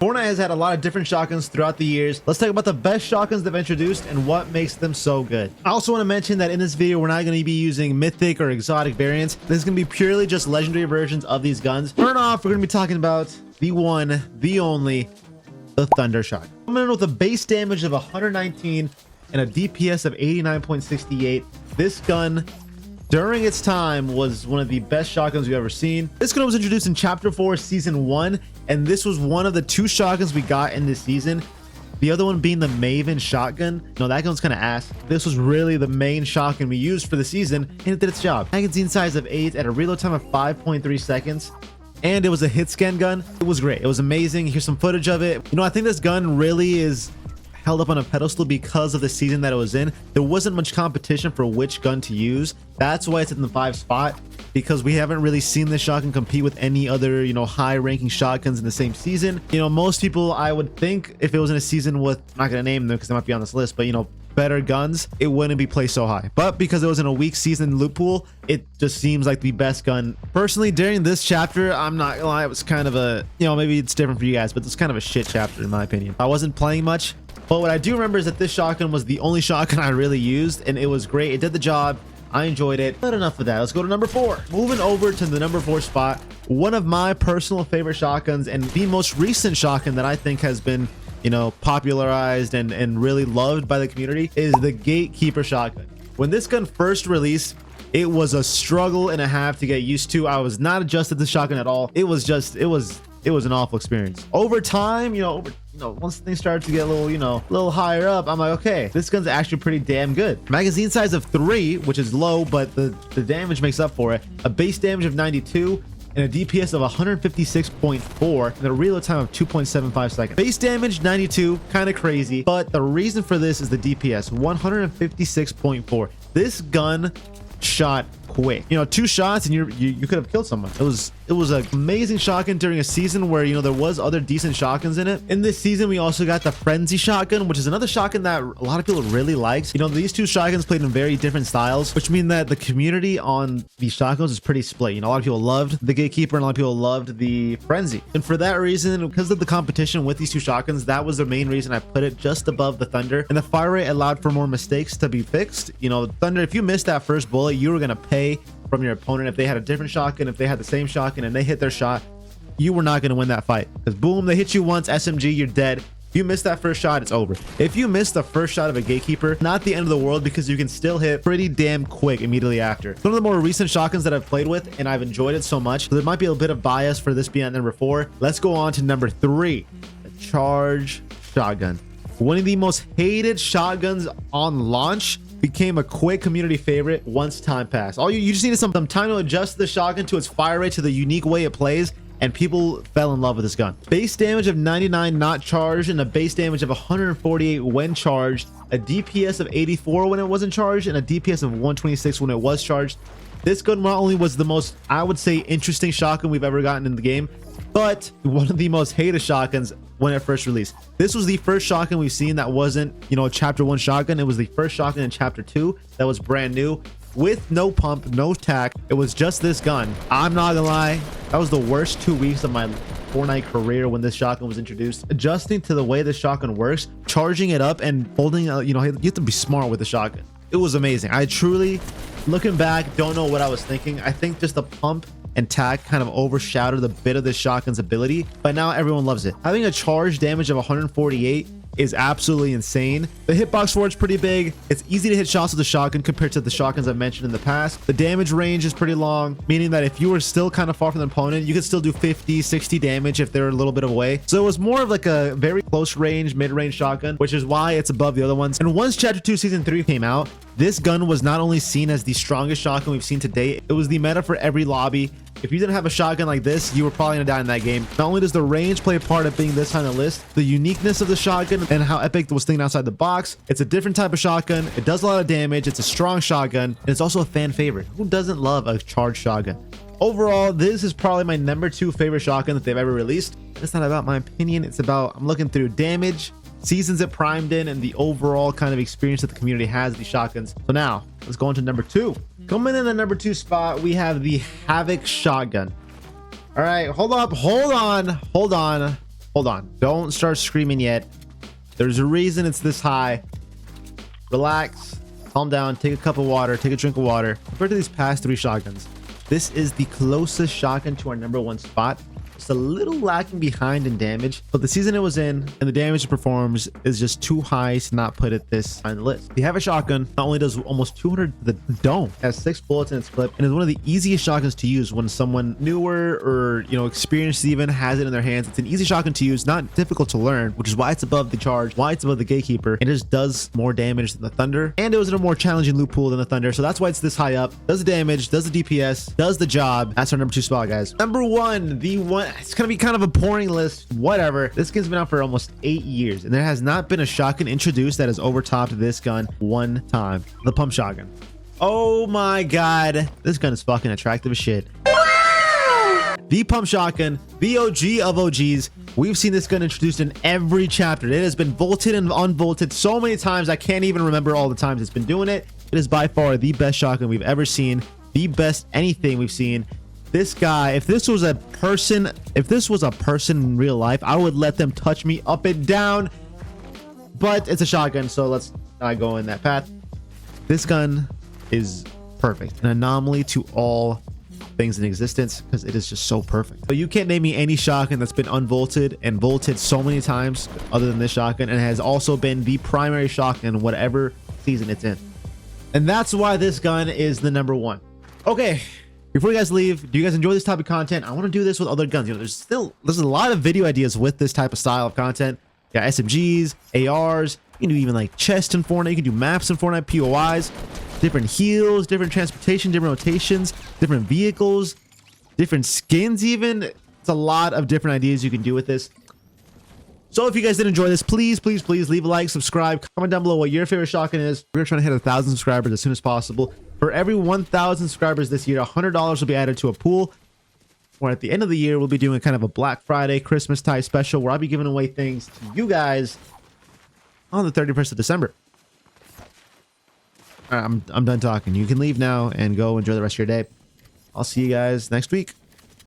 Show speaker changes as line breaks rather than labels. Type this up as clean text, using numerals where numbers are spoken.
Fortnite has had a lot of different shotguns throughout the years. Let's talk about the best shotguns they've introduced and what makes them so good. I also want to mention that in this video, we're not going to be using mythic or exotic variants. This is going to be purely just legendary versions of these guns. Turn off, we're going to be talking about the one, the only, the Thunder Shot. Coming in with a base damage of 119 and a DPS of 89.68. This gun, during its time, was one of the best shotguns we've ever seen. This gun was introduced in Chapter 4, Season 1, and this was one of the two shotguns we got in this season. The other one being the Maven shotgun. No, that gun's kind of ass. This was really the main shotgun we used for the season, and it did its job. Magazine size of 8 at a reload time of 5.3 seconds. And it was a hit scan gun. It was great. It was amazing. Here's some footage of it. You know, I think this gun really is held up on a pedestal because of the season that it was in. There wasn't much competition for which gun to use. That's why it's in the 5 spot, because we haven't really seen this shotgun compete with any other, you know, high ranking shotguns in the same season. You know, most people, I would think, if it was in a season with, I'm not gonna name them because they might be on this list, but you know, better guns, it wouldn't be placed so high. But because it was in a weak season loot pool, it just seems like the best gun. Personally, during this chapter, I'm not gonna lie, it was kind of a, you know, maybe it's different for you guys, but it's kind of a shit chapter in my opinion. I wasn't playing much, but what I do remember is that this shotgun was the only shotgun I really used, and it was great. It did the job. I enjoyed it. But enough of that. Let's go to number 4. Moving over to the number 4 spot, one of my personal favorite shotguns and the most recent shotgun that I think has been, you know, popularized and really loved by the community is the Gatekeeper shotgun. When this gun first released, it was a struggle and a half to get used to. I was not adjusted to the shotgun at all. It was an awful experience. Over time, once things started to get a little higher up, I'm like, okay, this gun's actually pretty damn good. Magazine size of 3, which is low, but the damage makes up for it. A base damage of 92 and a DPS of 156.4 and a reload time of 2.75 seconds. Base damage 92, kind of crazy, but the reason for this is the DPS 156.4. This gun shot quick. You know, 2 shots and you could have killed someone. It was an amazing shotgun during a season where, you know, there was other decent shotguns in it. In this season, we also got the Frenzy shotgun, which is another shotgun that a lot of people really liked. You know, these two shotguns played in very different styles, which mean that the community on these shotguns is pretty split. You know, a lot of people loved the Gatekeeper and a lot of people loved the Frenzy. And for that reason, because of the competition with these two shotguns, that was the main reason I put it just above the Thunder. And the fire rate allowed for more mistakes to be fixed. You know, Thunder, if you missed that first bullet, you were going to pay from your opponent. If they had a different shotgun, if they had the same shotgun and they hit their shot, you were not going to win that fight, because boom, they hit you once, SMG, you're dead. If you miss that first shot, it's over. If you miss the first shot of a Gatekeeper, not the end of the world, because you can still hit pretty damn quick immediately after. One of the more recent shotguns that I've played with, and I've enjoyed it so much, so there might be a bit of bias for this being at number 4. Let's go on to number 3, the Charge shotgun. One of the most hated shotguns on launch became a quick community favorite once time passed. All you just needed some time to adjust the shotgun to its fire rate, to the unique way it plays, and people fell in love with this gun. Base damage of 99 not charged, and a base damage of 148 when charged, a DPS of 84 when it wasn't charged, and a DPS of 126 when it was charged. This gun not only was the most, I would say, interesting shotgun we've ever gotten in the game, but one of the most hated shotguns when it first released. This was the first shotgun we've seen that wasn't, you know, a Chapter 1 shotgun. It was the first shotgun in Chapter 2 that was brand new, with no pump, no tack. It was just this gun. I'm not gonna lie, that was the worst 2 weeks of my Fortnite career when this shotgun was introduced. Adjusting to the way the shotgun works, charging it up and holding, you know, you have to be smart with the shotgun. It was amazing. I truly, looking back, don't know what I was thinking. I think just the pump and tack kind of overshadowed a bit of this shotgun's ability, but now everyone loves it. Having a charge damage of 148 is absolutely insane. The hitbox for it's pretty big. It's easy to hit shots with the shotgun compared to the shotguns I've mentioned in the past. The damage range is pretty long, meaning that if you were still kind of far from the opponent, you could still do 50, 60 damage if they're a little bit away. So it was more of like a very close range, mid-range shotgun, which is why it's above the other ones. And once Chapter 2 Season 3 came out, this gun was not only seen as the strongest shotgun we've seen to date, it was the meta for every lobby. If you didn't have a shotgun like this, you were probably gonna die in that game. Not only does the range play a part of being this high on the list, the uniqueness of the shotgun and how epic was thinking outside the box. It's a different type of shotgun. It does a lot of damage. It's a strong shotgun, and it's also a fan favorite. Who doesn't love a charged shotgun? Overall, this is probably my number 2 favorite shotgun that they've ever released. It's not about my opinion. It's about, I'm looking through damage, seasons it primed in, and the overall kind of experience that the community has with these shotguns. So now let's go on to number 2. Coming in the number 2 spot, we have the Havoc shotgun. All right, hold on. Hold on. Don't start screaming yet. There's a reason it's this high. Relax. Calm down. Take a cup of water. Take a drink of water. Compared to these past 3 shotguns, this is the closest shotgun to our #1 spot. It's a little lacking behind in damage, but the season it was in and the damage it performs is just too high to not put it this high on the list. You have a shotgun, not only does almost 200 to the dome, has 6 bullets in its clip, and is one of the easiest shotguns to use when someone newer or, you know, experienced even has it in their hands. It's an easy shotgun to use, not difficult to learn, which is why it's above the charge, why it's above the gatekeeper. It just does more damage than the thunder, and it was in a more challenging loot pool than the thunder, so that's why it's this high up. Does the damage, does the DPS, does the job. That's our #2 spot, guys. #1, the one, it's gonna be kind of a boring list, whatever. This gun's been out for almost 8 years, and there has not been a shotgun introduced that has overtopped this gun one time. The pump shotgun. Oh my god, this gun is fucking attractive as shit. The pump shotgun, the OG of OGs. We've seen this gun introduced in every chapter. It has been bolted and unbolted so many times I can't even remember all the times it's been doing it. It is by far the best shotgun we've ever seen, the best anything we've seen. This guy, if this was a person in real life, I would let them touch me up and down, but it's a shotgun, so let's not go in that path. This gun is perfect, an anomaly to all things in existence, because it is just so perfect. So you can't name me any shotgun that's been unbolted and bolted so many times other than this shotgun, and has also been the primary shotgun whatever season it's in, and that's why this gun is the #1. Okay, before you guys leave, do you guys enjoy this type of content? I want to do this with other guns. You know, there's a lot of video ideas with this type of style of content. You got SMGs, ARs, you can do even like chests in Fortnite, you can do maps in Fortnite, POIs, different heals, different transportation, different rotations, different vehicles, different skins even. It's a lot of different ideas you can do with this. So if you guys did enjoy this, please leave a like, subscribe, comment down below what your favorite shotgun is. We're trying to hit 1,000 subscribers as soon as possible. For every 1,000 subscribers this year, $100 will be added to a pool. Or at the end of the year, we'll be doing kind of a Black Friday, Christmas type special where I'll be giving away things to you guys on the 31st of December. All right, I'm done talking. You can leave now and go enjoy the rest of your day. I'll see you guys next week.